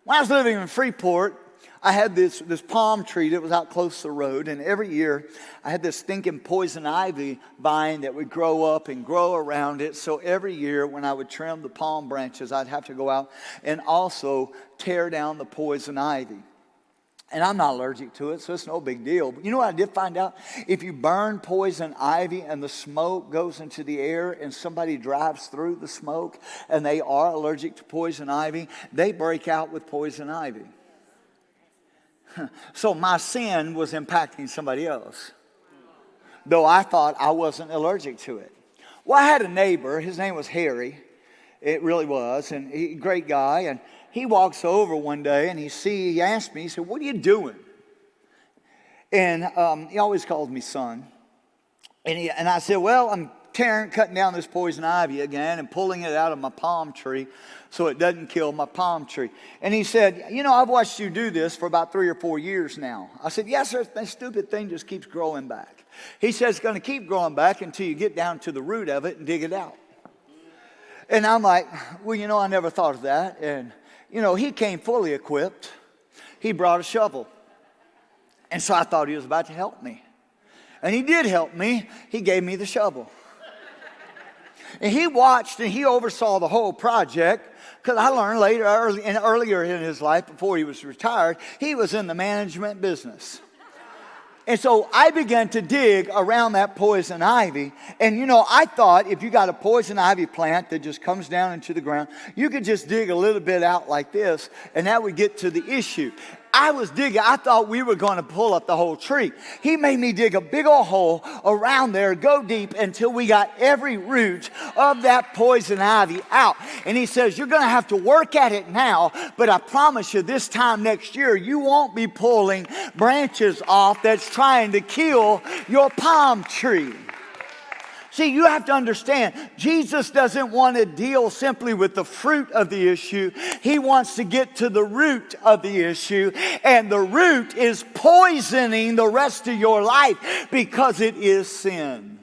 When I was living in Freeport, I had this palm tree that was out close to the road, and every year I had this stinking poison ivy vine that would grow up and grow around it. So every year when I would trim the palm branches, I'd have to go out and also tear down the poison ivy. And I'm not allergic to it, so it's no big deal. But you know what I did find out? If you burn poison ivy and the smoke goes into the air and somebody drives through the smoke and they are allergic to poison ivy, they break out with poison ivy. So my sin was impacting somebody else, though I thought I wasn't allergic to it. Well, I had a neighbor. His name was Harry. It really was. And great guy. And he walks over one day and he asked me, he said, "What are you doing?" And he always called me son. And I said, "Well, I'm cutting down this poison ivy again and pulling it out of my palm tree so it doesn't kill my palm tree." And he said, "You know, I've watched you do this for about 3 or 4 years now." I said, "Yes, sir, that stupid thing just keeps growing back." He says, "It's going to keep growing back until you get down to the root of it and dig it out." And I'm like, well, you know, I never thought of that. And, you know, he came fully equipped. He brought a shovel. And so I thought he was about to help me. And he did help me. He gave me the shovel. And he watched and he oversaw the whole project, because I learned earlier in his life, before he was retired, he was in the management business. And so I began to dig around that poison ivy. And, you know, I thought if you got a poison ivy plant that just comes down into the ground, you could just dig a little bit out like this, and that would get to the issue. I was digging. I thought we were going to pull up the whole tree. He made me dig a big old hole around there, go deep until we got every root of that poison ivy out. And he says, "You're going to have to work at it now, but I promise you this time next year, you won't be pulling branches off that's trying to kill your palm tree." See, you have to understand, Jesus doesn't want to deal simply with the fruit of the issue. He wants to get to the root of the issue. And the root is poisoning the rest of your life because it is sin.